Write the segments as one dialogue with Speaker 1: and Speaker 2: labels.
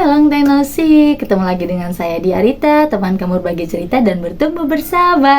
Speaker 1: long time no see. Ketemu lagi dengan saya Diarita, teman kamu berbagi cerita dan bertumbuh bersama.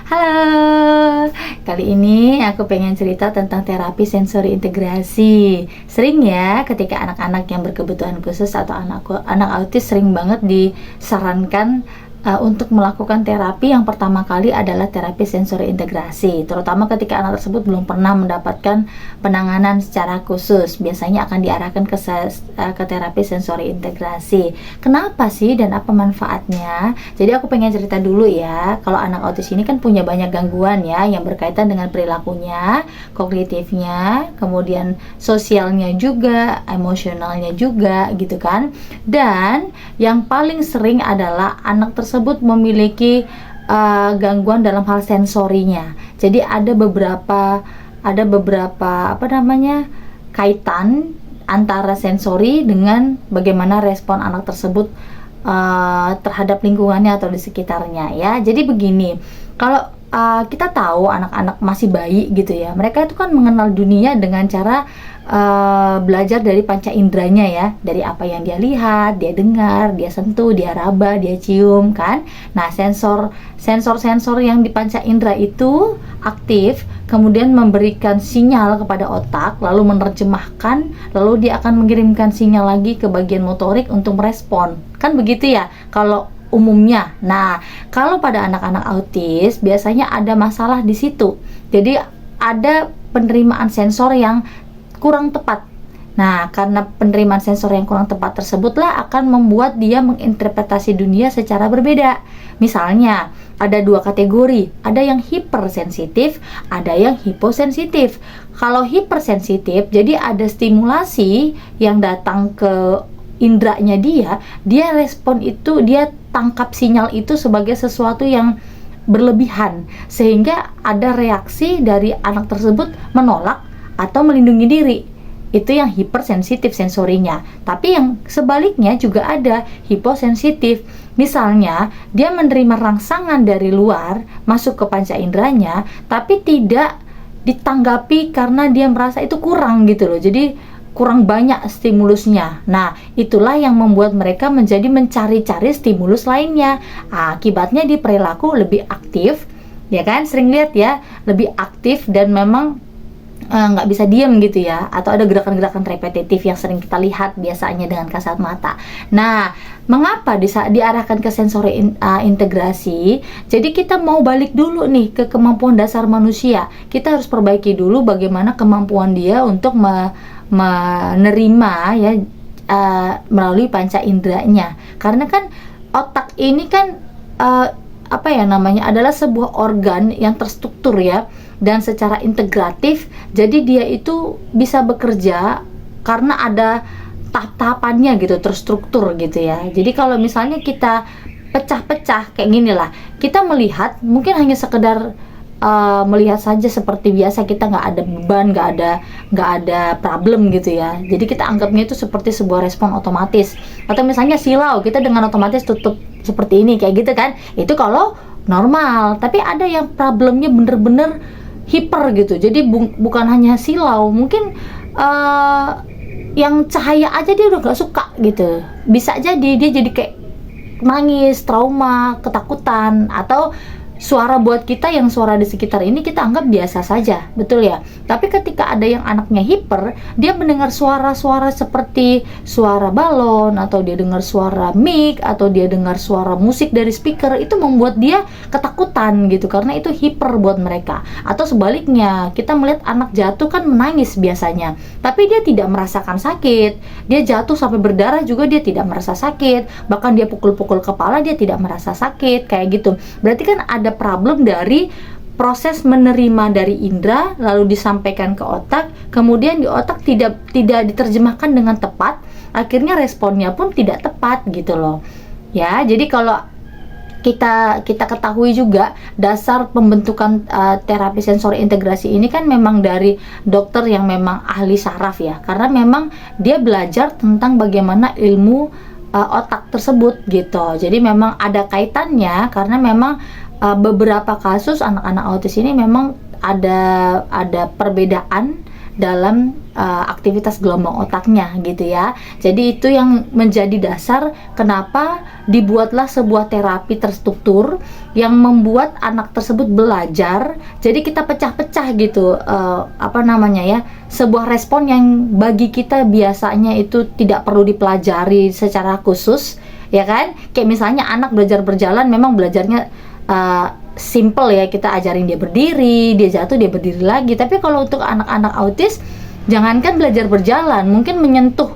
Speaker 1: Halo, kali ini aku pengen cerita tentang terapi sensori integrasi. Sering ya ketika anak-anak yang berkebutuhan khusus atau anak autis sering banget disarankan untuk melakukan terapi. Yang pertama kali adalah terapi sensori integrasi, terutama ketika anak tersebut belum pernah mendapatkan penanganan secara khusus. Biasanya akan diarahkan ke terapi sensori integrasi. Kenapa sih dan apa manfaatnya? Jadi aku pengen cerita dulu ya. Kalau anak autis ini kan punya banyak gangguan ya, yang berkaitan dengan perilakunya, kognitifnya, kemudian sosialnya juga, emosionalnya juga gitu kan. Dan yang paling sering adalah anak tersebut memiliki gangguan dalam hal sensorinya. Jadi ada beberapa kaitan antara sensori dengan bagaimana respon anak tersebut terhadap lingkungannya atau di sekitarnya ya. Jadi begini, kalau kita tahu anak-anak masih bayi gitu ya, mereka itu kan mengenal dunia dengan cara belajar dari panca inderanya ya, dari apa yang dia lihat, dia dengar, dia sentuh, dia raba, dia cium kan. Nah, sensor yang di panca indera itu aktif, kemudian memberikan sinyal kepada otak, lalu menerjemahkan, lalu dia akan mengirimkan sinyal lagi ke bagian motorik untuk merespon. Kan begitu ya kalau umumnya. Nah, kalau pada anak-anak autis biasanya ada masalah di situ. Jadi ada penerimaan sensor yang kurang tepat. Nah, karena penerimaan sensor yang kurang tepat tersebutlah akan membuat dia menginterpretasi dunia secara berbeda. Misalnya, ada dua kategori, ada yang hipersensitif, ada yang hiposensitif. Kalau hipersensitif, jadi ada stimulasi yang datang ke indranya dia respon itu, dia tangkap sinyal itu sebagai sesuatu yang berlebihan, sehingga ada reaksi dari anak tersebut menolak atau melindungi diri. Itu yang hipersensitif sensorinya. Tapi yang sebaliknya juga ada hiposensitif. Misalnya dia menerima rangsangan dari luar masuk ke panca inderanya, tapi tidak ditanggapi karena dia merasa itu kurang gitu loh. Jadi kurang banyak stimulusnya. Nah, itulah yang membuat mereka menjadi mencari-cari stimulus lainnya. Akibatnya di perilaku lebih aktif, ya kan? Sering lihat ya, lebih aktif dan memang nggak bisa diam gitu ya, atau ada gerakan-gerakan repetitif yang sering kita lihat biasanya dengan kasat mata. Nah, mengapa diarahkan ke sensori integrasi? Jadi kita mau balik dulu nih ke kemampuan dasar manusia. Kita harus perbaiki dulu bagaimana kemampuan dia untuk menerima ya melalui panca inderanya. Karena kan otak ini kan adalah sebuah organ yang terstruktur ya, dan secara integratif. Jadi dia itu bisa bekerja karena ada tahap-tahapannya gitu, terstruktur gitu ya. Jadi kalau misalnya kita pecah-pecah kayak gini lah, kita melihat mungkin hanya sekedar melihat saja seperti biasa, kita nggak ada beban, nggak ada problem gitu ya. Jadi kita anggapnya itu seperti sebuah respon otomatis. Atau misalnya silau, kita dengan otomatis tutup seperti ini kayak gitu kan. Itu kalau normal. Tapi ada yang problemnya bener-bener hiper gitu. Jadi bukan hanya silau, mungkin yang cahaya aja dia udah nggak suka gitu. Bisa jadi dia jadi kayak nangis, trauma, ketakutan, atau suara buat kita yang suara di sekitar ini kita anggap biasa saja, betul ya? Tapi ketika ada yang anaknya hiper, dia mendengar suara-suara seperti suara balon, atau dia dengar suara mic, atau dia dengar suara musik dari speaker, itu membuat dia ketakutan gitu, karena itu hiper buat mereka. Atau sebaliknya, kita melihat anak jatuh kan menangis biasanya, tapi dia tidak merasakan sakit. Dia jatuh sampai berdarah juga dia tidak merasa sakit, bahkan dia pukul-pukul kepala dia tidak merasa sakit, kayak gitu. Berarti kan ada problem dari proses menerima dari indera lalu disampaikan ke otak, kemudian di otak tidak diterjemahkan dengan tepat, akhirnya responnya pun tidak tepat gitu loh ya. Jadi kalau kita ketahui juga dasar pembentukan terapi sensori integrasi ini kan memang dari dokter yang memang ahli saraf ya, karena memang dia belajar tentang bagaimana ilmu otak tersebut gitu. Jadi memang ada kaitannya, karena memang beberapa kasus anak-anak autis ini memang ada perbedaan dalam aktivitas gelombang otaknya gitu ya. Jadi itu yang menjadi dasar kenapa dibuatlah sebuah terapi terstruktur yang membuat anak tersebut belajar. Jadi kita pecah-pecah gitu sebuah respon yang bagi kita biasanya itu tidak perlu dipelajari secara khusus, ya kan? Kayak misalnya anak belajar berjalan, memang belajarnya simple ya, kita ajarin dia berdiri, dia jatuh dia berdiri lagi. Tapi kalau untuk anak-anak autis, jangankan belajar berjalan, mungkin menyentuh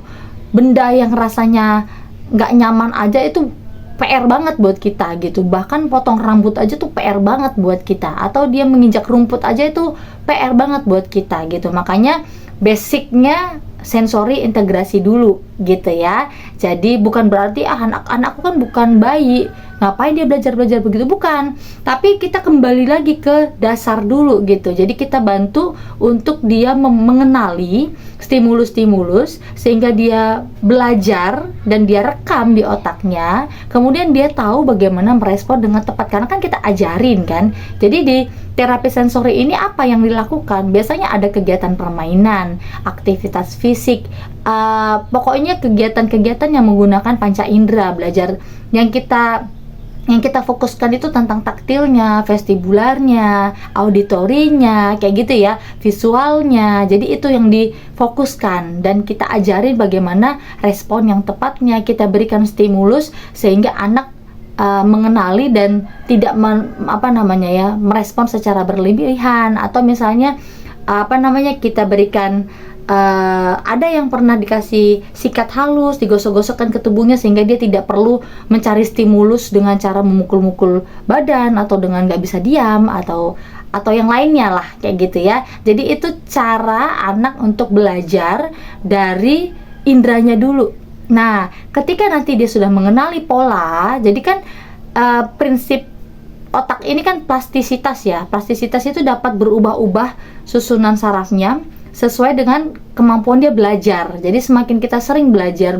Speaker 1: benda yang rasanya nggak nyaman aja itu PR banget buat kita gitu. Bahkan potong rambut aja tuh PR banget buat kita, atau dia menginjak rumput aja itu PR banget buat kita gitu. Makanya basicnya sensori integrasi dulu gitu ya. Jadi bukan berarti anak-anakku kan bukan bayi, ngapain dia belajar begitu, bukan. Tapi kita kembali lagi ke dasar dulu gitu. Jadi kita bantu untuk dia mengenali stimulus-stimulus sehingga dia belajar dan dia rekam di otaknya. Kemudian dia tahu bagaimana merespon dengan tepat, karena kan kita ajarin kan. Jadi di terapi sensori ini apa yang dilakukan? Biasanya ada kegiatan permainan, aktivitas fisik, pokoknya kegiatan-kegiatan yang menggunakan panca indera. Belajar yang kita fokuskan itu tentang taktilnya, vestibularnya, auditorinya, kayak gitu ya, visualnya. Jadi itu yang difokuskan dan kita ajarin bagaimana respon yang tepatnya. Kita berikan stimulus sehingga anak mengenali dan tidak merespon secara berlebihan. Atau misalnya kita berikan ada yang pernah dikasih sikat halus, digosok-gosokkan ke tubuhnya sehingga dia tidak perlu mencari stimulus dengan cara memukul-mukul badan atau dengan nggak bisa diam atau yang lainnya lah, kayak gitu ya. Jadi itu cara anak untuk belajar dari indranya dulu. Nah, ketika nanti dia sudah mengenali pola, jadi kan prinsip otak ini kan plastisitas ya. Plastisitas itu dapat berubah-ubah susunan sarafnya sesuai dengan kemampuan dia belajar. Jadi semakin kita sering belajar,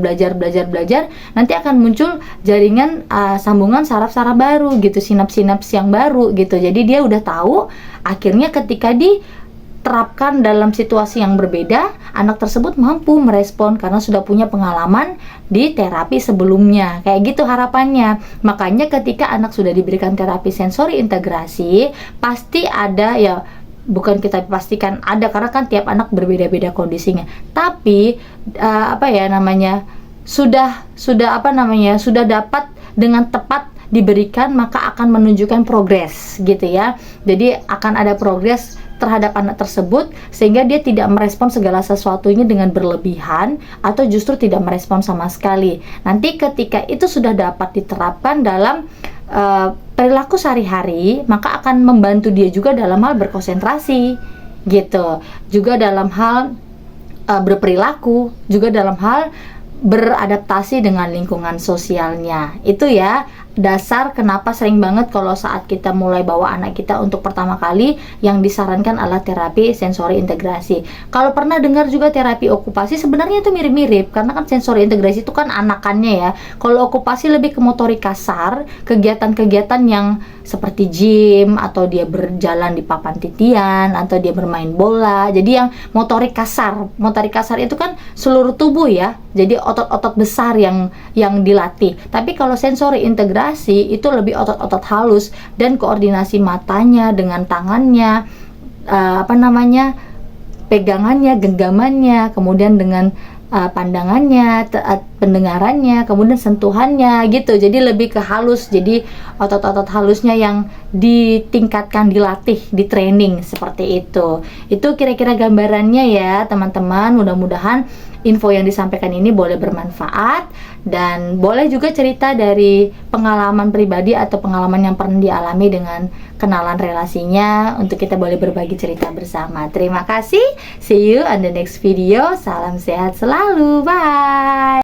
Speaker 1: nanti akan muncul jaringan sambungan saraf-saraf baru gitu, sinaps-sinaps yang baru gitu. Jadi dia udah tahu, akhirnya ketika diterapkan dalam situasi yang berbeda, anak tersebut mampu merespon karena sudah punya pengalaman di terapi sebelumnya. Kayak gitu harapannya. Makanya ketika anak sudah diberikan terapi sensori integrasi, pasti ada ya, bukan kita pastikan ada, karena kan tiap anak berbeda-beda kondisinya. Tapi sudah dapat dengan tepat diberikan, maka akan menunjukkan progres gitu ya. Jadi akan ada progres terhadap anak tersebut sehingga dia tidak merespon segala sesuatunya dengan berlebihan atau justru tidak merespon sama sekali. Nanti ketika itu sudah dapat diterapkan dalam perilaku sehari-hari, maka akan membantu dia juga dalam hal berkonsentrasi gitu, juga dalam hal berperilaku, juga dalam hal beradaptasi dengan lingkungan sosialnya. Itu ya dasar kenapa sering banget kalau saat kita mulai bawa anak kita untuk pertama kali, yang disarankan adalah terapi sensori integrasi. Kalau pernah dengar juga terapi okupasi, sebenarnya itu mirip-mirip karena kan sensori integrasi itu kan anakannya ya. Kalau okupasi lebih ke motorik kasar, kegiatan-kegiatan yang seperti gym, atau dia berjalan di papan titian, atau dia bermain bola. Jadi yang motorik kasar itu kan seluruh tubuh ya. Jadi otot-otot besar yang dilatih. Tapi kalau sensori integrasi itu lebih otot-otot halus dan koordinasi matanya dengan tangannya, pegangannya, genggamannya, kemudian dengan pandangannya, pendengarannya, kemudian sentuhannya gitu. Jadi lebih ke halus. Jadi otot-otot halusnya yang ditingkatkan, dilatih, di training seperti itu. Itu kira-kira gambarannya ya teman-teman. Mudah-mudahan info yang disampaikan ini boleh bermanfaat, dan boleh juga cerita dari pengalaman pribadi atau pengalaman yang pernah dialami dengan kenalan relasinya, untuk kita boleh berbagi cerita bersama. Terima kasih, see you on the next video. Salam sehat selalu, bye.